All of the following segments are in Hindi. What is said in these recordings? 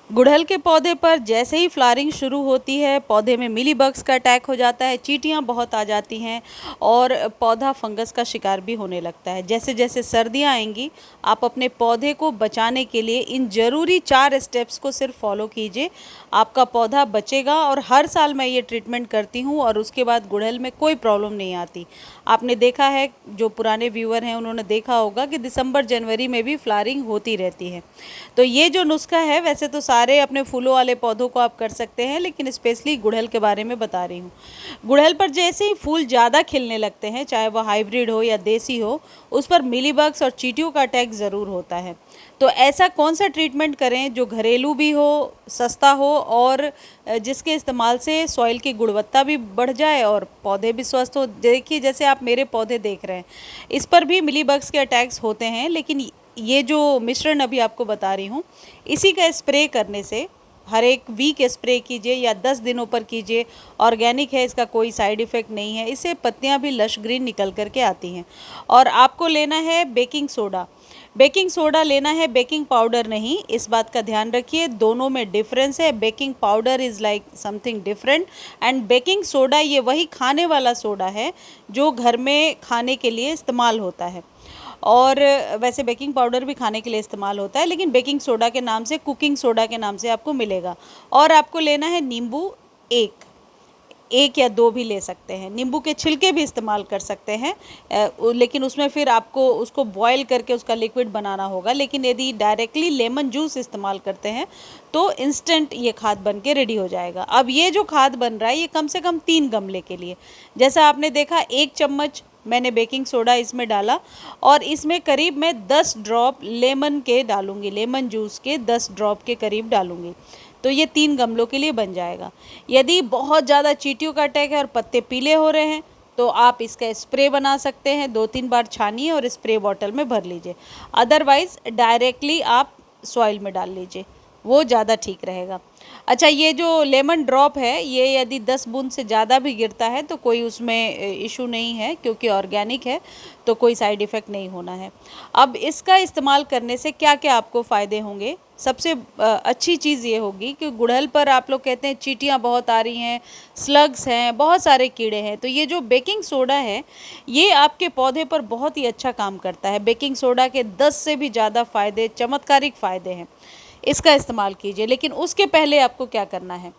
गुड़हल के पौधे पर जैसे ही फ्लावरिंग शुरू होती है, पौधे में मिलीबग्स का अटैक हो जाता है, चींटियां बहुत आ जाती हैं और पौधा फंगस का शिकार भी होने लगता है। जैसे जैसे सर्दियां आएंगी, आप अपने पौधे को बचाने के लिए इन ज़रूरी 4 स्टेप्स को सिर्फ फॉलो कीजिए, आपका पौधा बचेगा। और हर साल मैं ये ट्रीटमेंट करती हूँ और उसके बाद गुड़हल में कोई प्रॉब्लम नहीं आती। आपने देखा है, जो पुराने व्यूअर हैं उन्होंने देखा होगा कि दिसंबर जनवरी में भी फ्लावरिंग होती रहती है। तो ये जो नुस्खा है, वैसे तो सारे अपने फूलों वाले पौधों को आप कर सकते हैं, लेकिन स्पेशली गुड़हल के बारे में बता रही हूँ। गुड़हल पर जैसे ही फूल ज़्यादा खिलने लगते हैं, चाहे वो हाइब्रिड हो या देसी हो, उस पर मिलीबग्स और चींटियों का अटैक ज़रूर होता है। तो ऐसा कौन सा ट्रीटमेंट करें जो घरेलू भी हो, सस्ता हो और जिसके इस्तेमाल से सॉइल की गुणवत्ता भी बढ़ जाए और पौधे भी स्वस्थ हो। देखिए, जैसे आप मेरे पौधे देख रहे हैं, इस पर भी मिलीबग्स के अटैक्स होते हैं, लेकिन ये जो मिश्रण अभी आपको बता रही हूँ, इसी का स्प्रे करने से हर एक वीक स्प्रे कीजिए या 10 दिनों पर कीजिए। ऑर्गेनिक है, इसका कोई साइड इफ़ेक्ट नहीं है, इससे पत्तियां भी लश ग्रीन निकल करके आती हैं। और आपको लेना है बेकिंग सोडा। बेकिंग सोडा लेना है, बेकिंग पाउडर नहीं, इस बात का ध्यान रखिए, दोनों में डिफरेंस है। Baking powder is like something different and baking soda ये वही खाने वाला सोडा है जो घर में खाने के लिए इस्तेमाल होता है। और वैसे बेकिंग पाउडर भी खाने के लिए इस्तेमाल होता है, लेकिन बेकिंग सोडा के नाम से, कुकिंग सोडा के नाम से आपको मिलेगा। और आपको लेना है नींबू, एक एक या दो भी ले सकते हैं। नींबू के छिलके भी इस्तेमाल कर सकते हैं, लेकिन उसमें फिर आपको उसको बॉयल करके उसका लिक्विड बनाना होगा। लेकिन यदि डायरेक्टली लेमन जूस इस्तेमाल करते हैं तो इंस्टेंट ये खाद बन के रेडी हो जाएगा। अब ये जो खाद बन रहा है, ये कम से कम 3 गमले के लिए। जैसा आपने देखा, 1 चम्मच मैंने बेकिंग सोडा इसमें डाला और इसमें करीब मैं 10 ड्रॉप लेमन के डालूंगी, लेमन जूस के 10 ड्रॉप के करीब डालूंगी। तो ये 3 गमलों के लिए बन जाएगा। यदि बहुत ज़्यादा चींटियों का अटैक है और पत्ते पीले हो रहे हैं, तो आप इसका स्प्रे बना सकते हैं। 2-3 बार छानिए और स्प्रे बॉटल में भर लीजिए। अदरवाइज़ डायरेक्टली आप सॉइल में डाल लीजिए, वो ज़्यादा ठीक रहेगा। अच्छा, ये जो लेमन ड्रॉप है, ये यदि 10 बूंद से ज़्यादा भी गिरता है तो कोई उसमें इशू नहीं है, क्योंकि ऑर्गेनिक है, तो कोई साइड इफ़ेक्ट नहीं होना है। अब इसका इस्तेमाल करने से क्या क्या आपको फ़ायदे होंगे। सबसे अच्छी चीज़ ये होगी कि गुड़हल पर आप लोग कहते हैं चींटियाँ बहुत आ रही हैं, स्लग्स हैं, बहुत सारे कीड़े हैं, तो ये जो बेकिंग सोडा है, ये आपके पौधे पर बहुत ही अच्छा काम करता है। बेकिंग सोडा के 10 से भी ज़्यादा फ़ायदे, चमत्कारिक फ़ायदे हैं। इसका इस्तेमाल कीजिए। लेकिन उसके पहले आपको क्या करना है,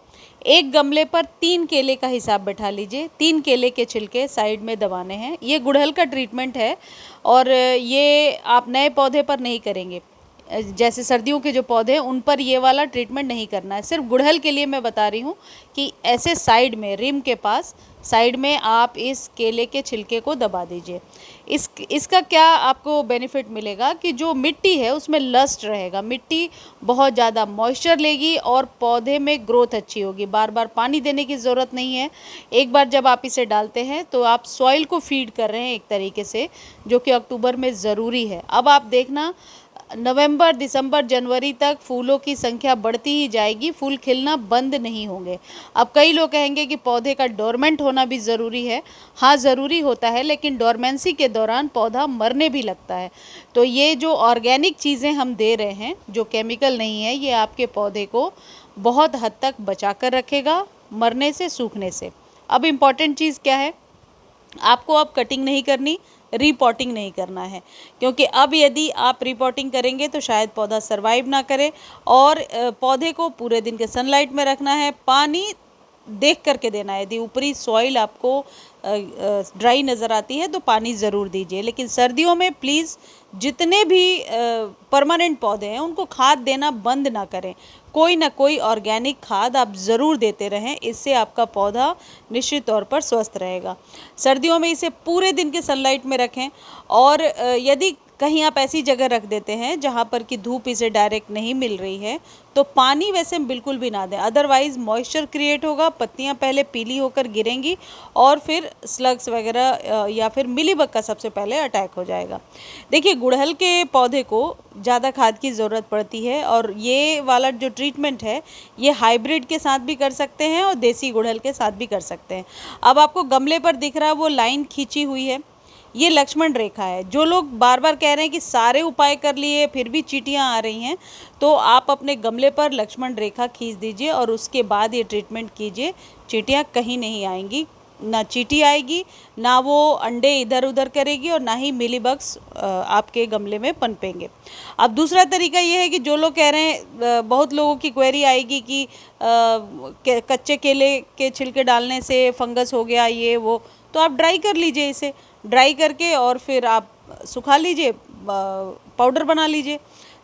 एक गमले पर 3 केले का हिसाब बैठा लीजिए। 3 केले के छिलके साइड में दबाने हैं। ये गुड़हल का ट्रीटमेंट है और ये आप नए पौधे पर नहीं करेंगे। जैसे सर्दियों के जो पौधे हैं, उन पर ये वाला ट्रीटमेंट नहीं करना है। सिर्फ गुड़हल के लिए मैं बता रही हूँ कि ऐसे साइड में, रिम के पास साइड में आप इस केले के छिलके को दबा दीजिए। इसका क्या आपको बेनिफिट मिलेगा कि जो मिट्टी है उसमें लस्ट रहेगा, मिट्टी बहुत ज़्यादा मॉइस्चर लेगी और पौधे में ग्रोथ अच्छी होगी। बार बार पानी देने की ज़रूरत नहीं है। एक बार जब आप इसे डालते हैं तो आप सॉइल को फीड कर रहे हैं एक तरीके से, जो कि अक्टूबर में ज़रूरी है। अब आप देखना, नवंबर, दिसंबर, जनवरी तक फूलों की संख्या बढ़ती ही जाएगी, फूल खिलना बंद नहीं होंगे। अब कई लोग कहेंगे कि पौधे का डोरमेंट होना भी ज़रूरी है। हाँ, ज़रूरी होता है, लेकिन डोरमेंसी के दौरान पौधा मरने भी लगता है। तो ये जो ऑर्गेनिक चीज़ें हम दे रहे हैं, जो केमिकल नहीं है, ये आपके पौधे को बहुत हद तक बचा कर रखेगा मरने से, सूखने से। अब इम्पॉर्टेंट चीज़ क्या है, आपको अब कटिंग नहीं करनी, रीपॉटिंग नहीं करना है, क्योंकि अब यदि आप रीपॉटिंग करेंगे तो शायद पौधा सरवाइव ना करे। और पौधे को पूरे दिन के सनलाइट में रखना है, पानी देख करके देना है। यदि ऊपरी सॉइल आपको ड्राई नज़र आती है तो पानी ज़रूर दीजिए। लेकिन सर्दियों में प्लीज़ जितने भी परमानेंट पौधे हैं उनको खाद देना बंद ना करें। कोई ना कोई ऑर्गेनिक खाद आप ज़रूर देते रहें, इससे आपका पौधा निश्चित तौर पर स्वस्थ रहेगा। सर्दियों में इसे पूरे दिन के सनलाइट में रखें। और यदि कहीं आप ऐसी जगह रख देते हैं जहाँ पर कि धूप इसे डायरेक्ट नहीं मिल रही है, तो पानी वैसे बिल्कुल भी ना दें, अदरवाइज़ मॉइस्चर क्रिएट होगा, पत्तियाँ पहले पीली होकर गिरेंगी और फिर स्लग्स वगैरह या फिर मिलीबग का सबसे पहले अटैक हो जाएगा। देखिए, गुड़हल के पौधे को ज़्यादा खाद की ज़रूरत पड़ती है और ये वाला जो ट्रीटमेंट है, ये हाइब्रिड के साथ भी कर सकते हैं और देसी गुड़हल के साथ भी कर सकते हैं। अब आपको गमले पर दिख रहा है वो लाइन खींची हुई है, ये लक्ष्मण रेखा है। जो लोग बार बार कह रहे हैं कि सारे उपाय कर लिए फिर भी चींटियां आ रही हैं, तो आप अपने गमले पर लक्ष्मण रेखा खींच दीजिए और उसके बाद ये ट्रीटमेंट कीजिए। चींटियां कहीं नहीं आएंगी, ना चींटी आएगी, ना वो अंडे इधर उधर करेगी और ना ही मिलीबग्स आपके गमले में पनपेंगे। अब दूसरा तरीका ये है कि जो लोग कह रहे हैं, बहुत लोगों की क्वेरी आएगी कि कच्चे केले के छिलके डालने से फंगस हो गया ये वो, तो आप ड्राई कर लीजिए इसे, ड्राई करके और फिर आप सुखा लीजिए, पाउडर बना लीजिए।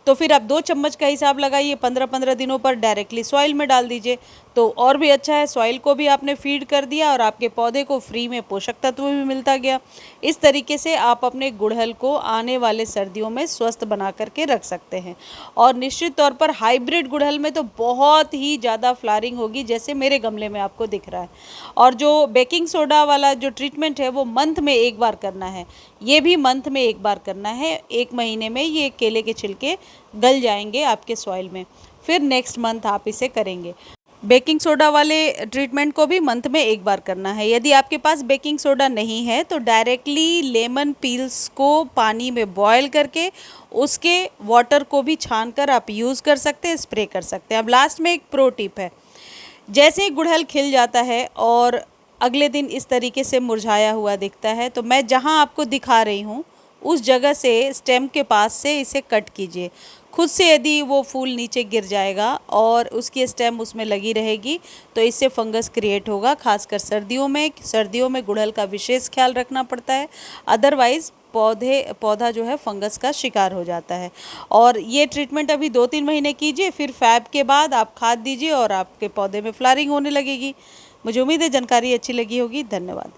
तो फिर आप 2 चम्मच का हिसाब लगाइए, 15-15 दिनों पर डायरेक्टली सॉइल में डाल दीजिए, तो और भी अच्छा है। सॉइल को भी आपने फीड कर दिया और आपके पौधे को फ्री में पोषक तत्व भी मिलता गया। इस तरीके से आप अपने गुड़हल को आने वाले सर्दियों में स्वस्थ बना करके रख सकते हैं। और निश्चित तौर पर हाइब्रिड गुड़हल में तो बहुत ही ज़्यादा फ्लावरिंग होगी, जैसे मेरे गमले में आपको दिख रहा है। और जो बेकिंग सोडा वाला जो ट्रीटमेंट है वो मंथ में एक बार करना है, ये भी मंथ में एक बार करना है। 1 महीने में ये केले के छिलके गल जाएंगे आपके सॉइल में, फिर नेक्स्ट मंथ आप इसे करेंगे। बेकिंग सोडा वाले ट्रीटमेंट को भी मंथ में एक बार करना है। यदि आपके पास बेकिंग सोडा नहीं है तो डायरेक्टली लेमन पील्स को पानी में बॉयल करके उसके वाटर को भी छान कर आप यूज़ कर सकते हैं, स्प्रे कर सकते हैं। अब लास्ट में एक प्रो टिप है, जैसे ही गुड़हल खिल जाता है और अगले दिन इस तरीके से मुरझाया हुआ दिखता है, तो मैं जहाँ आपको दिखा रही हूँ उस जगह से, स्टेम के पास से इसे कट कीजिए। खुद से यदि वो फूल नीचे गिर जाएगा और उसकी स्टेम उसमें लगी रहेगी तो इससे फंगस क्रिएट होगा, खासकर सर्दियों में गुड़हल का विशेष ख्याल रखना पड़ता है, अदरवाइज़ पौधा जो है फंगस का शिकार हो जाता है। और ये ट्रीटमेंट अभी 2-3 महीने कीजिए, फिर फैब के बाद आप खाद दीजिए और आपके पौधे में फ्लावरिंग होने लगेगी। मुझे उम्मीद है जानकारी अच्छी लगी होगी। धन्यवाद।